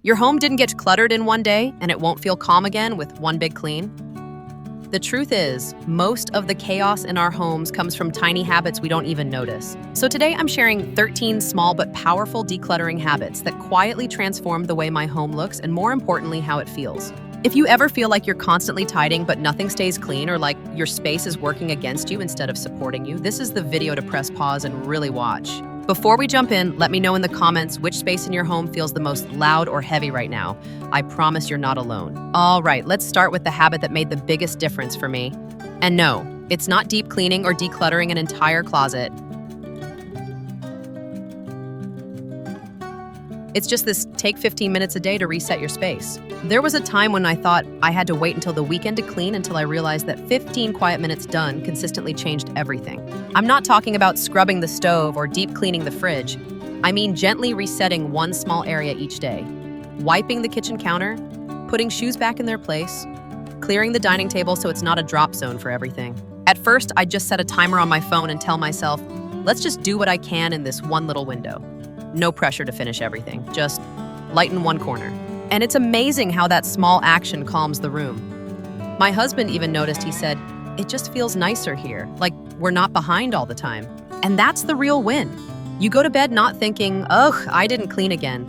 Your home didn't get cluttered in one day, and it won't feel calm again with one big clean. The truth is, most of the chaos in our homes comes from tiny habits we don't even notice. So today I'm sharing 13 small but powerful decluttering habits that quietly transform the way my home looks and, more importantly, how it feels. If you ever feel like you're constantly tidying but nothing stays clean, or like your space is working against you instead of supporting you, this is the video to press pause and really watch. Before we jump in, let me know in the comments which space in your home feels the most loud or heavy right now. I promise you're not alone. All right, let's start with the habit that made the biggest difference for me. And no, it's not deep cleaning or decluttering an entire closet. It's just this take 15 minutes a day to reset your space. There was a time when I thought I had to wait until the weekend to clean, until I realized that 15 quiet minutes done consistently changed everything. I'm not talking about scrubbing the stove or deep cleaning the fridge. I mean gently resetting one small area each day. Wiping the kitchen counter, putting shoes back in their place, clearing the dining table so it's not a drop zone for everything. At first, I just set a timer on my phone and tell myself, let's just do what I can in this one little window. No pressure to finish everything, just lighten one corner. And it's amazing how that small action calms the room. My husband even noticed. He said, it just feels nicer here, like we're not behind all the time. And that's the real win. You go to bed not thinking, ugh, I didn't clean again.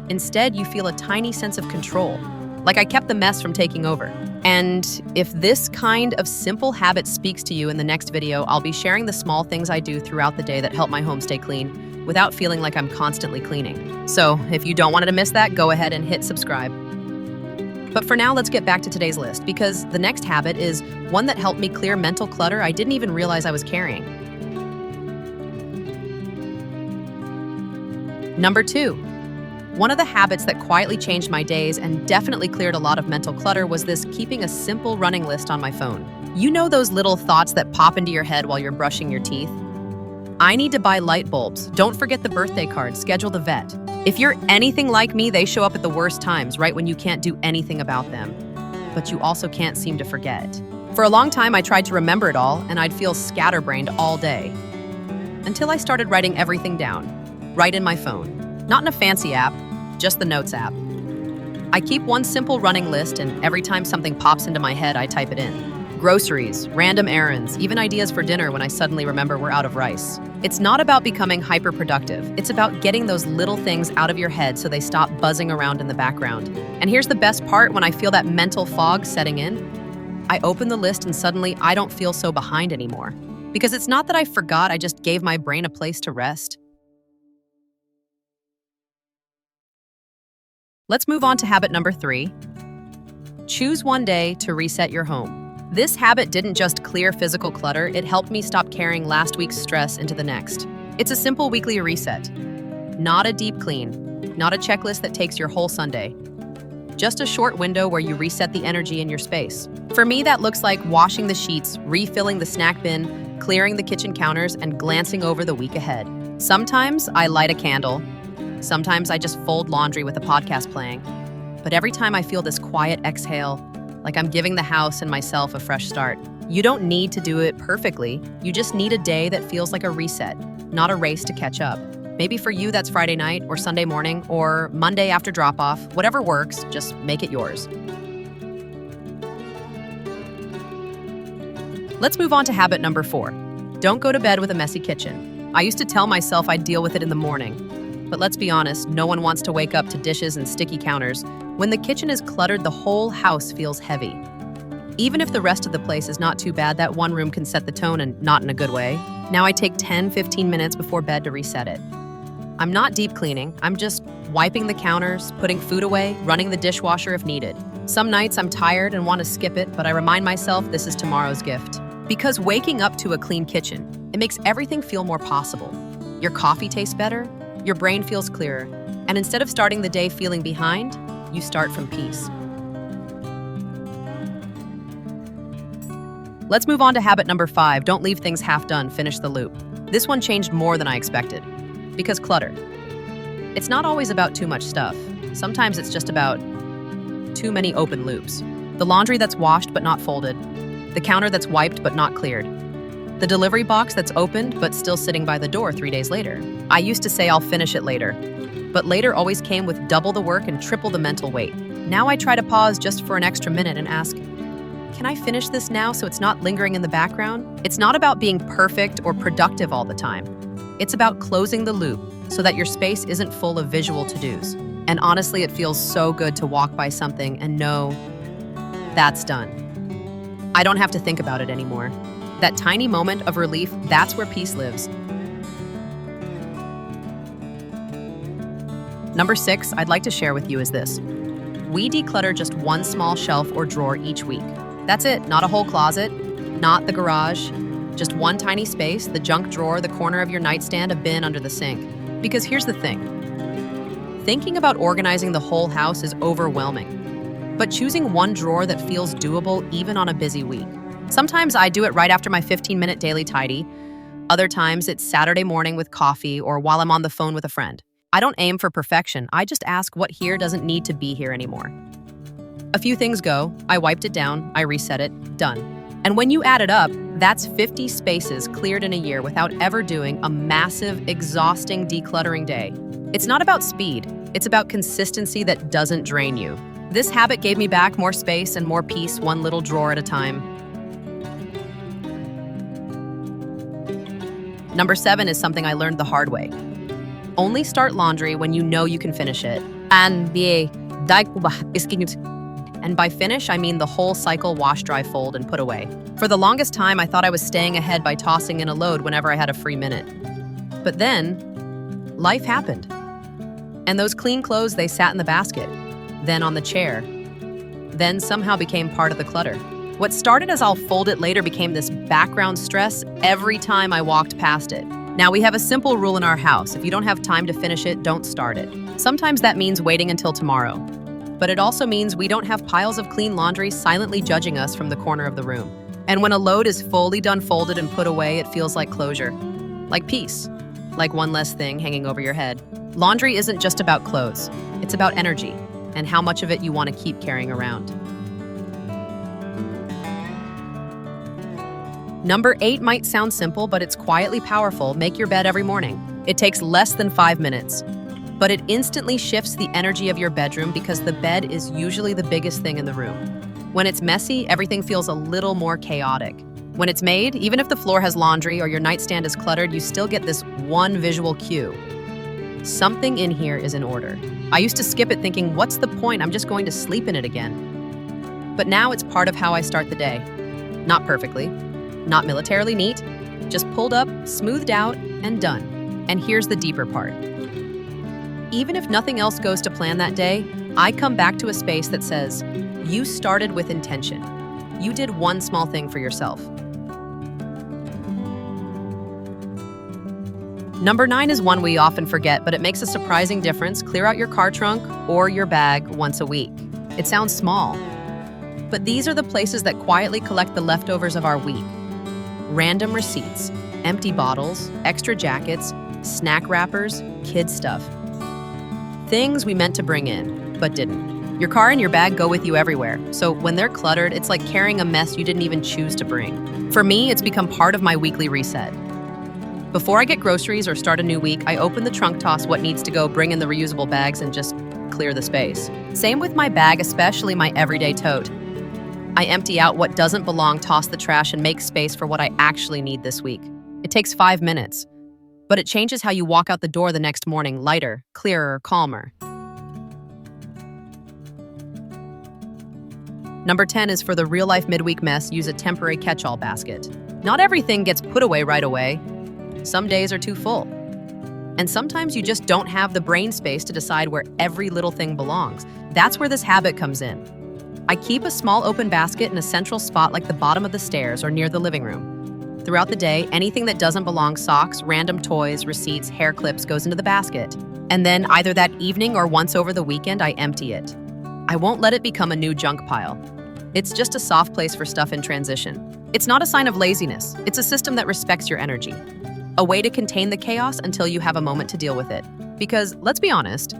Instead, you feel a tiny sense of control, like I kept the mess from taking over. And if this kind of simple habit speaks to you, in the next video, I'll be sharing the small things I do throughout the day that help my home stay clean without feeling like I'm constantly cleaning. So if you don't want to miss that, go ahead and hit subscribe. But for now, let's get back to today's list, because the next habit is one that helped me clear mental clutter I didn't even realize I was carrying. Number 2. One of the habits that quietly changed my days and definitely cleared a lot of mental clutter was this: keeping a simple running list on my phone. You know those little thoughts that pop into your head while you're brushing your teeth? I need to buy light bulbs. Don't forget the birthday card. Schedule the vet. If you're anything like me, they show up at the worst times, right when you can't do anything about them. But you also can't seem to forget. For a long time, I tried to remember it all, and I'd feel scatterbrained all day. Until I started writing everything down, right in my phone. Not in a fancy app, just the Notes app. I keep one simple running list, and every time something pops into my head, I type it in. Groceries, random errands, even ideas for dinner when I suddenly remember we're out of rice. It's not about becoming hyper-productive. It's about getting those little things out of your head so they stop buzzing around in the background. And here's the best part: when I feel that mental fog setting in, I open the list and suddenly I don't feel so behind anymore. Because it's not that I forgot, I just gave my brain a place to rest. Let's move on to habit number 3. Choose one day to reset your home. This habit didn't just clear physical clutter, it helped me stop carrying last week's stress into the next. It's a simple weekly reset. Not a deep clean, not a checklist that takes your whole Sunday. Just a short window where you reset the energy in your space. For me, that looks like washing the sheets, refilling the snack bin, clearing the kitchen counters, and glancing over the week ahead. Sometimes I light a candle. Sometimes I just fold laundry with a podcast playing. But every time I feel this quiet exhale, like I'm giving the house and myself a fresh start. You don't need to do it perfectly. You just need a day that feels like a reset, not a race to catch up. Maybe for you, that's Friday night or Sunday morning or Monday after drop-off. Whatever works, just make it yours. Let's move on to habit number 4. Don't go to bed with a messy kitchen. I used to tell myself I'd deal with it in the morning. But let's be honest, no one wants to wake up to dishes and sticky counters. When the kitchen is cluttered, the whole house feels heavy. Even if the rest of the place is not too bad, that one room can set the tone, and not in a good way. Now I take 10-15 minutes before bed to reset it. I'm not deep cleaning. I'm just wiping the counters, putting food away, running the dishwasher if needed. Some nights I'm tired and want to skip it, but I remind myself this is tomorrow's gift. Because waking up to a clean kitchen, it makes everything feel more possible. Your coffee tastes better, your brain feels clearer, and instead of starting the day feeling behind, you start from peace. Let's move on to habit number 5. Don't leave things half done, finish the loop. This one changed more than I expected. Because clutter. It's not always about too much stuff. Sometimes it's just about too many open loops. The laundry that's washed but not folded. The counter that's wiped but not cleared. The delivery box that's opened but still sitting by the door 3 days later. I used to say I'll finish it later. but later always came with double the work and triple the mental weight. Now I try to pause just for an extra minute and ask, can I finish this now so it's not lingering in the background? It's not about being perfect or productive all the time. It's about closing the loop so that your space isn't full of visual to-dos. And honestly, it feels so good to walk by something and know that's done. I don't have to think about it anymore. That tiny moment of relief, that's where peace lives. Number 6 I'd like to share with you is this. We declutter just one small shelf or drawer each week. That's it, not a whole closet, not the garage, just one tiny space, the junk drawer, the corner of your nightstand, a bin under the sink. Because here's the thing. Thinking about organizing the whole house is overwhelming, but choosing one drawer that feels doable even on a busy week. Sometimes I do it right after my 15-minute daily tidy. Other times it's Saturday morning with coffee or while I'm on the phone with a friend. I don't aim for perfection. I just ask what here doesn't need to be here anymore. A few things go. I wiped it down. I reset it. Done. And when you add it up, that's 50 spaces cleared in a year without ever doing a massive, exhausting decluttering day. It's not about speed. It's about consistency that doesn't drain you. This habit gave me back more space and more peace, one little drawer at a time. Number 7 is something I learned the hard way. Only start laundry when you know you can finish it. And by finish, I mean the whole cycle: wash, dry, fold, and put away. For the longest time, I thought I was staying ahead by tossing in a load whenever I had a free minute. But then, life happened. And those clean clothes, they sat in the basket, then on the chair, then somehow became part of the clutter. What started as I'll fold it later became this background stress every time I walked past it. Now, we have a simple rule in our house. If you don't have time to finish it, don't start it. Sometimes that means waiting until tomorrow. But it also means we don't have piles of clean laundry silently judging us from the corner of the room. And when a load is fully done, folded, and put away, it feels like closure, like peace, like one less thing hanging over your head. Laundry isn't just about clothes. It's about energy and how much of it you want to keep carrying around. Number 8 might sound simple, but it's quietly powerful. Make your bed every morning. It takes less than 5 minutes, but it instantly shifts the energy of your bedroom because the bed is usually the biggest thing in the room. When it's messy, everything feels a little more chaotic. When it's made, even if the floor has laundry or your nightstand is cluttered, you still get this one visual cue. Something in here is in order. I used to skip it thinking, what's the point? I'm just going to sleep in it again. But now it's part of how I start the day. Not perfectly, not militarily neat, just pulled up, smoothed out, and done. And here's the deeper part. Even if nothing else goes to plan that day, I come back to a space that says, you started with intention. You did one small thing for yourself. Number 9 is one we often forget, but it makes a surprising difference. Clear out your car trunk or your bag once a week. It sounds small, but these are the places that quietly collect the leftovers of our week. Random receipts, empty bottles, extra jackets, snack wrappers, kid stuff. Things we meant to bring in, but didn't. Your car and your bag go with you everywhere, so when they're cluttered, it's like carrying a mess you didn't even choose to bring. For me, it's become part of my weekly reset. Before I get groceries or start a new week, I open the trunk, toss what needs to go, bring in the reusable bags, and just clear the space. Same with my bag, especially my everyday tote. I empty out what doesn't belong, toss the trash, and make space for what I actually need this week. It takes 5 minutes, but it changes how you walk out the door the next morning, lighter, clearer, calmer. Number 10 is for the real-life midweek mess, use a temporary catch-all basket. Not everything gets put away right away. Some days are too full. And sometimes you just don't have the brain space to decide where every little thing belongs. That's where this habit comes in. I keep a small open basket in a central spot like the bottom of the stairs or near the living room. Throughout the day, anything that doesn't belong, socks, random toys, receipts, hair clips, goes into the basket. And then either that evening or once over the weekend, I empty it. I won't let it become a new junk pile. It's just a soft place for stuff in transition. It's not a sign of laziness. It's a system that respects your energy. A way to contain the chaos until you have a moment to deal with it. Because, let's be honest,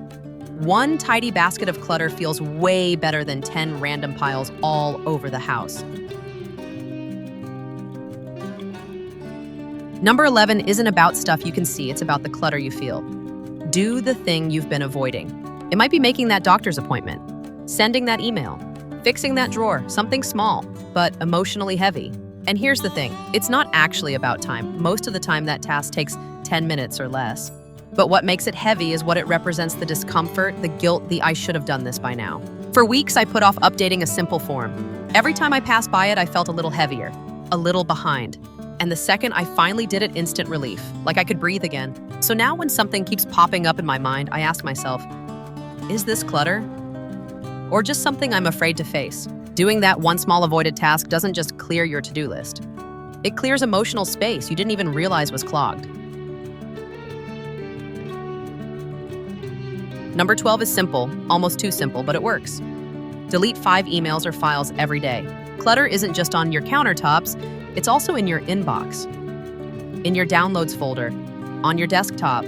one tidy basket of clutter feels way better than 10 random piles all over the house. Number 11 isn't about stuff you can see, it's about the clutter you feel. Do the thing you've been avoiding. It might be making that doctor's appointment, sending that email, fixing that drawer, something small, but emotionally heavy. And here's the thing, it's not actually about time. Most of the time that task takes 10 minutes or less. But what makes it heavy is what it represents: the discomfort, the guilt, the "I should have done this by now." For weeks, I put off updating a simple form. Every time I passed by it, I felt a little heavier, a little behind. And the second I finally did it, instant relief, like I could breathe again. So now when something keeps popping up in my mind, I ask myself, is this clutter? Or just something I'm afraid to face? Doing that one small avoided task doesn't just clear your to-do list. It clears emotional space you didn't even realize was clogged. Number 12 is simple, almost too simple, but it works. Delete 5 emails or files every day. Clutter isn't just on your countertops, it's also in your inbox, in your downloads folder, on your desktop.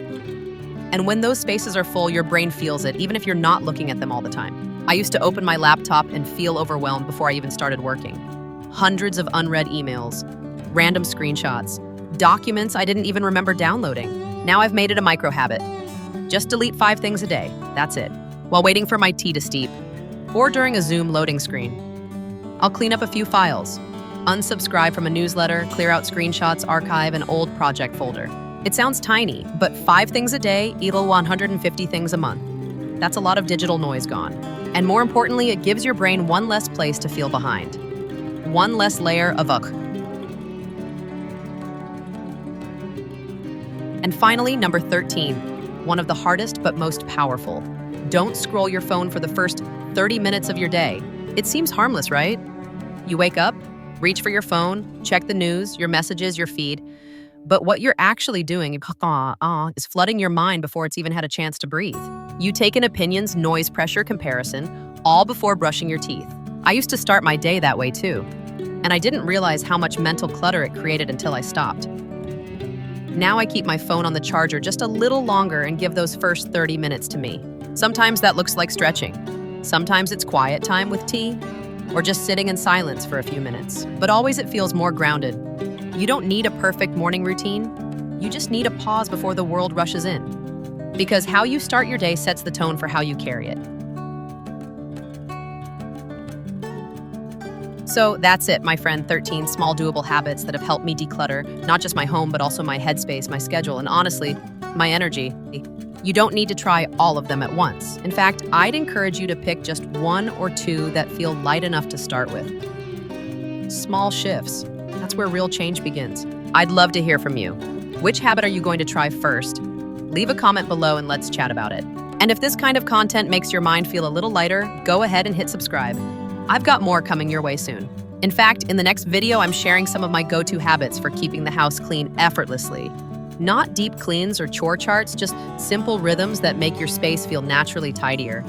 And when those spaces are full, your brain feels it, even if you're not looking at them all the time. I used to open my laptop and feel overwhelmed before I even started working. Hundreds of unread emails, random screenshots, documents I didn't even remember downloading. Now I've made it a micro habit. Just delete 5 things a day, that's it, while waiting for my tea to steep, or during a Zoom loading screen. I'll clean up a few files, unsubscribe from a newsletter, clear out screenshots, archive an old project folder. It sounds tiny, but 5 things a day equal 150 things a month. That's a lot of digital noise gone. And more importantly, it gives your brain one less place to feel behind. One less layer of ugh. And finally, number 13, one of the hardest but most powerful. Don't scroll your phone for the first 30 minutes of your day. It seems harmless, right? You wake up, reach for your phone, check the news, your messages, your feed. But what you're actually doing is flooding your mind before it's even had a chance to breathe. You take in opinions, noise, pressure, comparison, all before brushing your teeth. I used to start my day that way too, and I didn't realize how much mental clutter it created until I stopped. Now I keep my phone on the charger just a little longer and give those first 30 minutes to me. Sometimes that looks like stretching. Sometimes it's quiet time with tea, or just sitting in silence for a few minutes. But always it feels more grounded. You don't need a perfect morning routine. You just need a pause before the world rushes in. Because how you start your day sets the tone for how you carry it. So that's it, my friend, 13 small doable habits that have helped me declutter, not just my home, but also my headspace, my schedule, and honestly, my energy. You don't need to try all of them at once. In fact, I'd encourage you to pick just 1 or 2 that feel light enough to start with. Small shifts. That's where real change begins. I'd love to hear from you. Which habit are you going to try first? Leave a comment below and let's chat about it. And if this kind of content makes your mind feel a little lighter, go ahead and hit subscribe. I've got more coming your way soon. In fact, in the next video, I'm sharing some of my go-to habits for keeping the house clean effortlessly. Not deep cleans or chore charts, just simple rhythms that make your space feel naturally tidier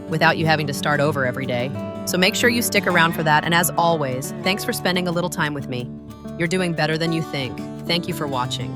without you having to start over every day. So make sure you stick around for that. And as always, thanks for spending a little time with me. You're doing better than you think. Thank you for watching.